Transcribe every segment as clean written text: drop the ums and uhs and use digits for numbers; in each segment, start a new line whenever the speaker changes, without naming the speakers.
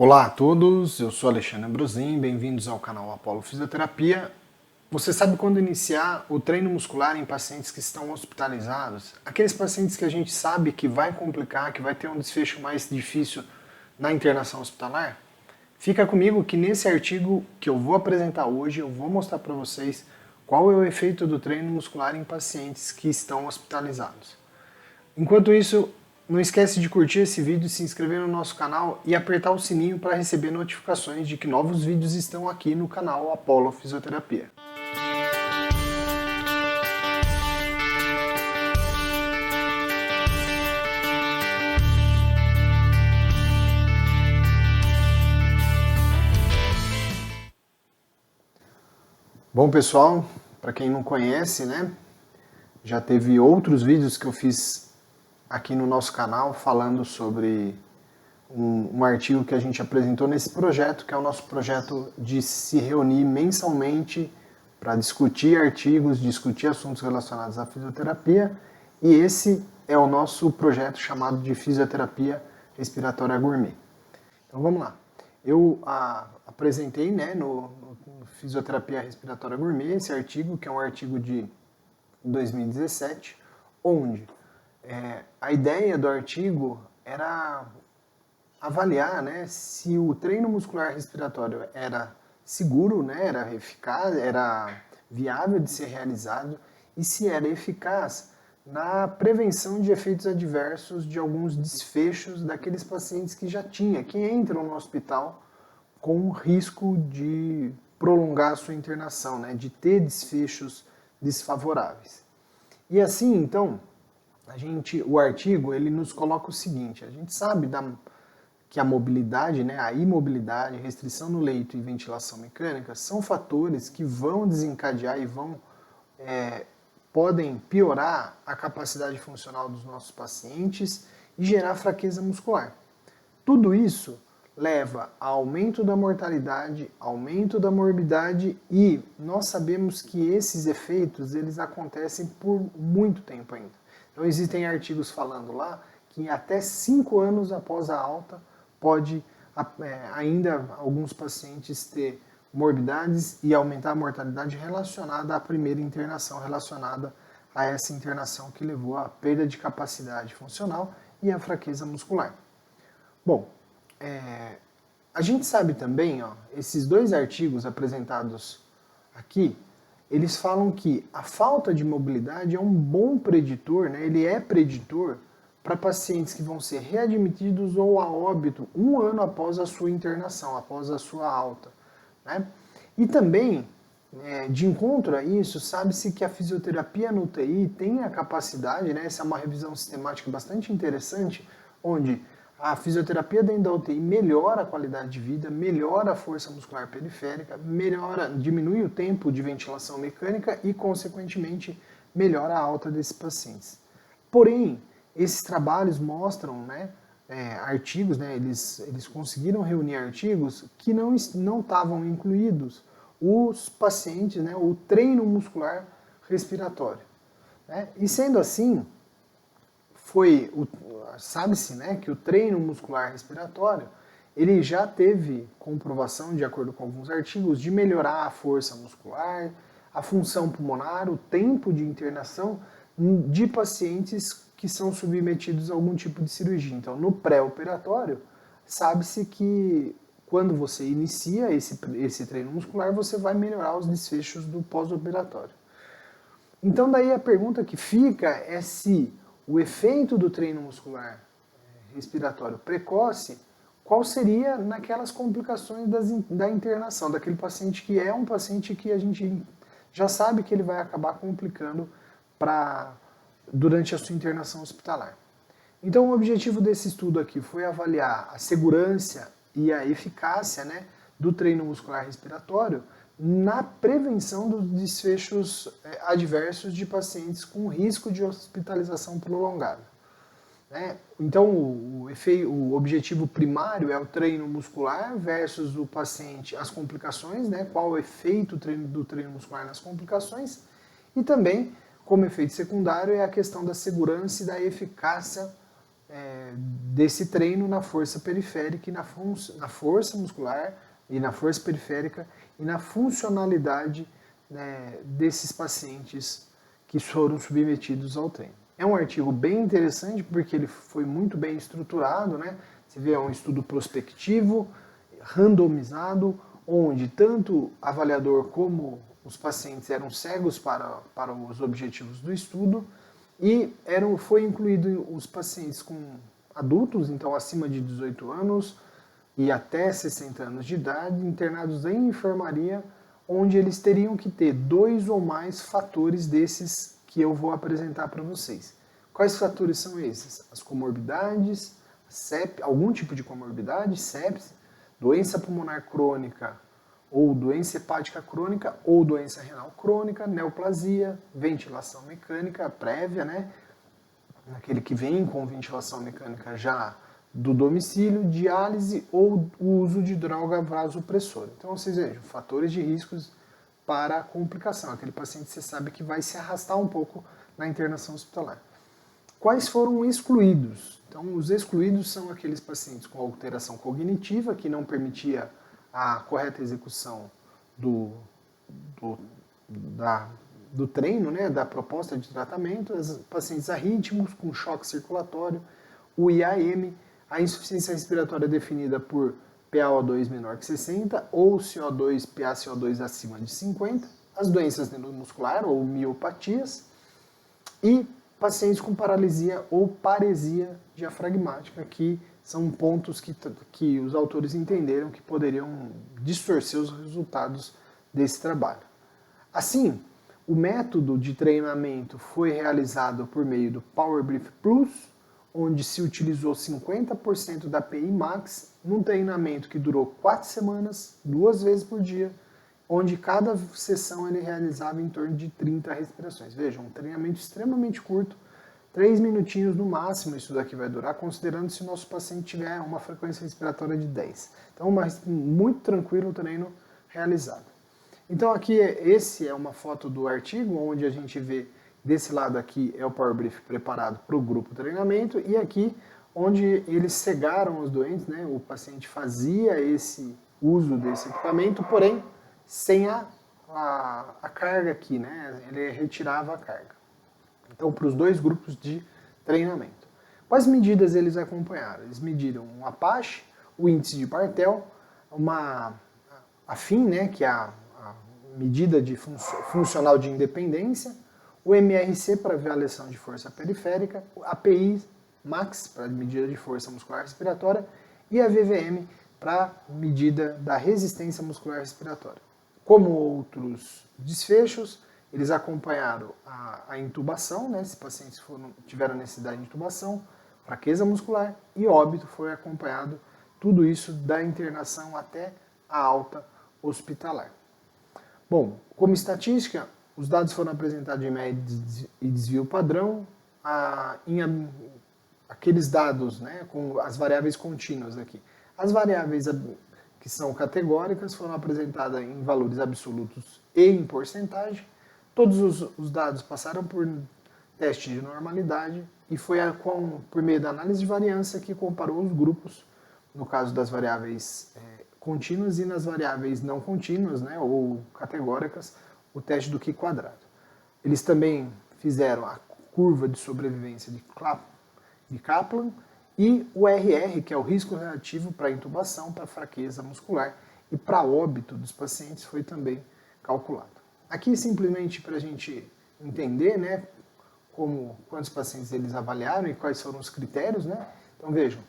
Olá a todos, eu sou Alexandre Ambrosim, bem-vindos ao canal Apollo Fisioterapia. Você sabe quando iniciar o treino muscular em pacientes que estão hospitalizados? Aqueles pacientes que a gente sabe que vai complicar, que vai ter um desfecho mais difícil na internação hospitalar? Fica comigo que nesse artigo que eu vou apresentar hoje, eu vou mostrar para vocês qual é o efeito do treino muscular em pacientes que estão hospitalizados. Enquanto isso, não esquece de curtir esse vídeo, se inscrever no nosso canal e apertar o sininho para receber notificações de que novos vídeos estão aqui no canal Apollo Fisioterapia. Bom pessoal, para quem não conhece, né, já teve outros vídeos que eu fiz aqui no nosso canal falando sobre um artigo que a gente apresentou nesse projeto, que é o nosso projeto de se reunir mensalmente para discutir artigos, discutir assuntos relacionados à fisioterapia, e esse é o nosso projeto chamado de Fisioterapia Respiratória Gourmet. Então vamos lá. Eu apresentei, né, no Fisioterapia Respiratória Gourmet esse artigo, que é um artigo de 2017, onde a ideia do artigo era avaliar, né, se o treino muscular respiratório era seguro, né, era eficaz, era viável de ser realizado e se era eficaz na prevenção de efeitos adversos de alguns desfechos daqueles pacientes que entram no hospital com risco de prolongar a sua internação, né, de ter desfechos desfavoráveis. E assim, então, o artigo ele nos coloca o seguinte: a gente sabe que a mobilidade, né, a imobilidade, restrição no leito e ventilação mecânica são fatores que vão desencadear e podem piorar a capacidade funcional dos nossos pacientes e gerar fraqueza muscular. Tudo isso leva a aumento da mortalidade, aumento da morbidade, e nós sabemos que esses efeitos eles acontecem por muito tempo ainda. Então existem artigos falando lá que até 5 anos após a alta pode ainda alguns pacientes ter morbidades e aumentar a mortalidade relacionada à primeira internação, relacionada a essa internação que levou à perda de capacidade funcional e à fraqueza muscular. Bom, a gente sabe também, esses dois artigos apresentados aqui, eles falam que a falta de mobilidade é um bom preditor, né? Ele é preditor para pacientes que vão ser readmitidos ou a óbito 1 ano após a sua internação, após a sua alta, né? E também, de encontro a isso, sabe-se que a fisioterapia no UTI tem a capacidade, né? Essa é uma revisão sistemática bastante interessante, onde a fisioterapia dentro da UTI melhora a qualidade de vida, melhora a força muscular periférica, diminui o tempo de ventilação mecânica e, consequentemente, melhora a alta desses pacientes. Porém, esses trabalhos mostram, né, artigos, né, eles conseguiram reunir artigos que não estavam incluídos os pacientes, né, o treino muscular respiratório, né? E sendo assim, sabe-se, né, que o treino muscular respiratório ele já teve comprovação, de acordo com alguns artigos, de melhorar a força muscular, a função pulmonar, o tempo de internação de pacientes que são submetidos a algum tipo de cirurgia. Então, no pré-operatório, sabe-se que quando você inicia esse treino muscular, você vai melhorar os desfechos do pós-operatório. Então, daí a pergunta que fica é se o efeito do treino muscular respiratório precoce, qual seria naquelas complicações da internação, daquele paciente que é um paciente que a gente já sabe que ele vai acabar complicando durante a sua internação hospitalar. Então o objetivo desse estudo aqui foi avaliar a segurança e a eficácia, né, do treino muscular respiratório na prevenção dos desfechos adversos de pacientes com risco de hospitalização prolongada. Então o objetivo primário é o treino muscular versus o paciente, as complicações, né, qual o efeito do treino muscular nas complicações, e também como efeito secundário é a questão da segurança e da eficácia desse treino na força periférica e na força muscular e na força periférica e na funcionalidade, né, desses pacientes que foram submetidos ao treino. É um artigo bem interessante porque ele foi muito bem estruturado, né? Você vê, é um estudo prospectivo, randomizado, onde tanto avaliador como os pacientes eram cegos para os objetivos do estudo e foi incluído os pacientes com adultos, então acima de 18 anos e até 60 anos de idade, internados em enfermaria, onde eles teriam que ter 2 ou mais fatores desses que eu vou apresentar para vocês. Quais fatores são esses? As comorbidades, algum tipo de comorbidade, sepse, doença pulmonar crônica ou doença hepática crônica ou doença renal crônica, neoplasia, ventilação mecânica prévia, né? Aquele que vem com ventilação mecânica já do domicílio, diálise ou o uso de droga vasopressora. Então vocês vejam, fatores de riscos para a complicação. Aquele paciente você sabe que vai se arrastar um pouco na internação hospitalar. Quais foram excluídos? Então, os excluídos são aqueles pacientes com alteração cognitiva, que não permitia a correta execução do treino, né, da proposta de tratamento, os pacientes arrítmicos com choque circulatório, o IAM, a insuficiência respiratória definida por PaO2 menor que 60 ou CO2, PaCO2 acima de 50, as doenças neuromusculares ou miopatias e pacientes com paralisia ou paresia diafragmática, que são pontos que os autores entenderam que poderiam distorcer os resultados desse trabalho. Assim, o método de treinamento foi realizado por meio do PowerBrief Plus, onde se utilizou 50% da PI Max, num treinamento que durou 4 semanas, 2 vezes por dia, onde cada sessão ele realizava em torno de 30 respirações. Vejam, um treinamento extremamente curto, 3 minutinhos no máximo isso daqui vai durar, considerando se o nosso paciente tiver uma frequência respiratória de 10. Então, muito tranquilo o treino realizado. Então, aqui, esse é uma foto do artigo, onde a gente vê, desse lado aqui é o PowerBrief preparado para o grupo treinamento, e aqui, onde eles cegaram os doentes, né, o paciente fazia esse uso desse equipamento, porém, sem a carga aqui, né? Ele retirava a carga. Então, para os 2 grupos de treinamento. Quais medidas eles acompanharam? Eles mediram o Apache, o índice de Bartel, a FIM, né, que é a medida de funcional de independência, o MRC para avaliação de força periférica, a PI Max para medida de força muscular respiratória e a VVM para medida da resistência muscular respiratória. Como outros desfechos, eles acompanharam a intubação, né, se pacientes tiveram necessidade de intubação, fraqueza muscular e óbito foi acompanhado, tudo isso da internação até a alta hospitalar. Bom, como estatística, os dados foram apresentados em média e desvio padrão, aqueles dados, né, com as variáveis contínuas aqui. As variáveis que são categóricas foram apresentadas em valores absolutos e em porcentagem. Todos os dados passaram por teste de normalidade e foi por meio da análise de variância que comparou os grupos, no caso das variáveis contínuas e nas variáveis não contínuas, né, ou categóricas, o teste do Q quadrado. Eles também fizeram a curva de sobrevivência de Kaplan e o RR, que é o risco relativo para intubação, para fraqueza muscular e para óbito dos pacientes foi também calculado. Aqui simplesmente para a gente entender, né, quantos pacientes eles avaliaram e quais foram os critérios, né? Então vejam,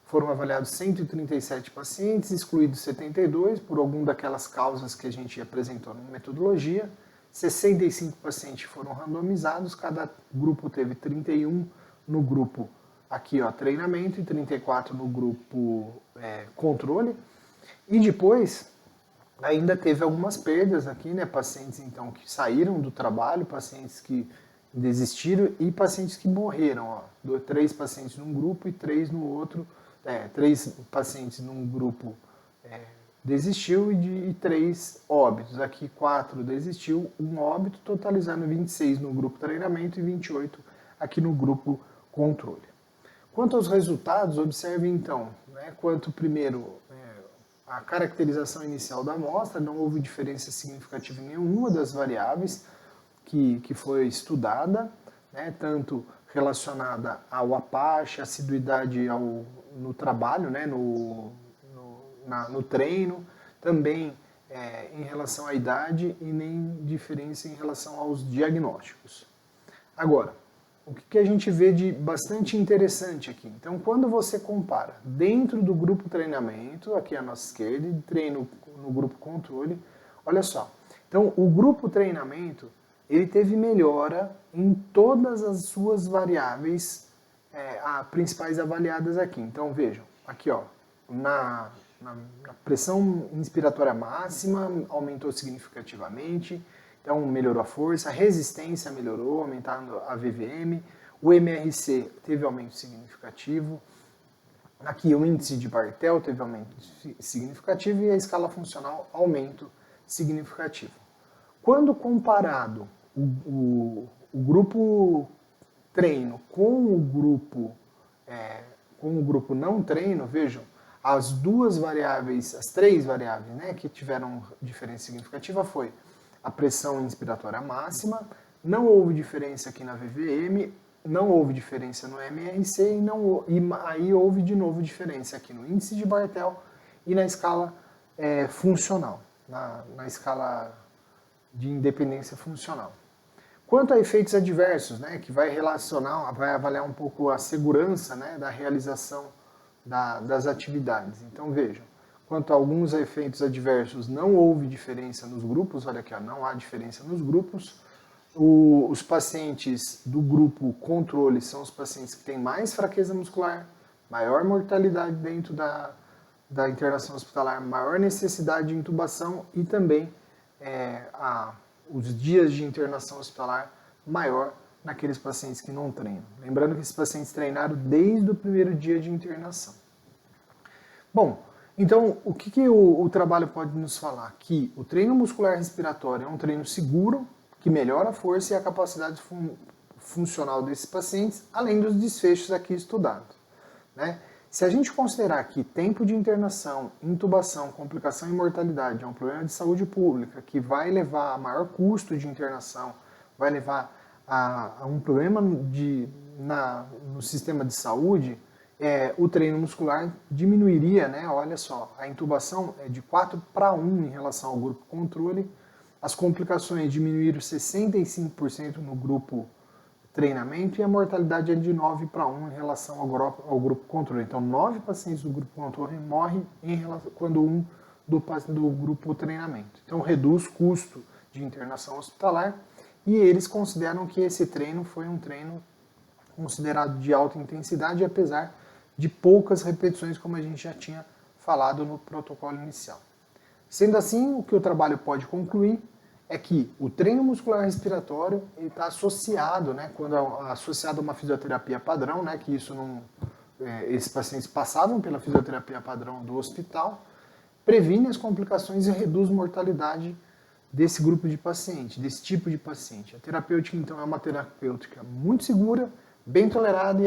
foram avaliados 137 pacientes, excluídos 72 por alguma daquelas causas que a gente apresentou na metodologia. 65 pacientes foram randomizados, cada grupo teve 31 no grupo aqui, ó, treinamento e 34 no grupo controle. E depois ainda teve algumas perdas aqui, né? Pacientes então que saíram do trabalho, pacientes que desistiram e pacientes que morreram, ó. 3 pacientes num grupo e 3 no outro. 3 pacientes num grupo desistiu e 3 óbitos. Aqui 4 desistiu, 1 óbito, totalizando 26 no grupo treinamento e 28 aqui no grupo controle. Quanto aos resultados, observe então, né, quanto primeiro a caracterização inicial da amostra, não houve diferença significativa em nenhuma das variáveis que foi estudada, né, tanto relacionada ao Apache, assiduidade no trabalho, né, no treino, também em relação à idade e nem diferença em relação aos diagnósticos. Agora, o que a gente vê de bastante interessante aqui? Então, quando você compara dentro do grupo treinamento, aqui à nossa esquerda, e treino no grupo controle, olha só. Então, o grupo treinamento, ele teve melhora em todas as suas variáveis principais avaliadas aqui. Então, vejam, aqui ó, na pressão inspiratória máxima aumentou significativamente, então melhorou a força, a resistência melhorou, aumentando a VVM, o MRC teve aumento significativo, aqui o índice de Bartel teve aumento significativo e a escala funcional aumento significativo. Quando comparado o grupo treino com o grupo não treino, vejam, as duas variáveis, as três variáveis, né, que tiveram diferença significativa foi a pressão inspiratória máxima, não houve diferença aqui na VVM, não houve diferença no MRC e aí houve de novo diferença aqui no índice de Bartel e na escala funcional, na escala de independência funcional. Quanto a efeitos adversos, né, que vai avaliar um pouco a segurança, né, da realização das atividades. Então vejam, quanto a alguns efeitos adversos, não houve diferença nos grupos, olha aqui, ó, não há diferença nos grupos. Os pacientes do grupo controle são os pacientes que têm mais fraqueza muscular, maior mortalidade dentro da internação hospitalar, maior necessidade de intubação e também os dias de internação hospitalar maior naqueles pacientes que não treinam. Lembrando que esses pacientes treinaram desde o primeiro dia de internação. Bom, então o que o trabalho pode nos falar? Que o treino muscular respiratório é um treino seguro, que melhora a força e a capacidade funcional desses pacientes, além dos desfechos aqui estudados, né? Se a gente considerar que tempo de internação, intubação, complicação e mortalidade é um problema de saúde pública que vai levar a maior custo de internação, vai levar a um problema no sistema de saúde, o treino muscular diminuiria, né? Olha só, a intubação é de 4:1 em relação ao grupo controle, as complicações diminuíram 65% no grupo treinamento e a mortalidade é de 9:1 em relação ao grupo controle. Então, 9 pacientes do grupo controle morrem quando um do grupo treinamento. Então, reduz custo de internação hospitalar e eles consideram que esse treino foi um treino considerado de alta intensidade, apesar de poucas repetições, como a gente já tinha falado no protocolo inicial. Sendo assim, o que o trabalho pode concluir é que o treino muscular respiratório está associado, né, quando associado a uma fisioterapia padrão, né, que isso não, esses pacientes passavam pela fisioterapia padrão do hospital, previne as complicações e reduz mortalidade desse grupo de paciente, desse tipo de paciente. A terapêutica, então, é uma terapêutica muito segura, bem tolerada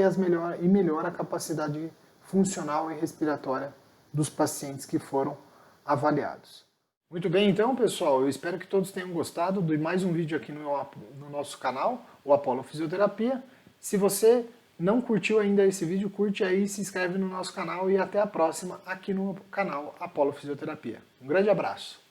e melhora a capacidade funcional e respiratória dos pacientes que foram avaliados. Muito bem, então, pessoal, eu espero que todos tenham gostado de mais um vídeo aqui no nosso canal, o Apollo Fisioterapia. Se você não curtiu ainda esse vídeo, curte aí, se inscreve no nosso canal e até a próxima aqui no canal Apollo Fisioterapia. Um grande abraço!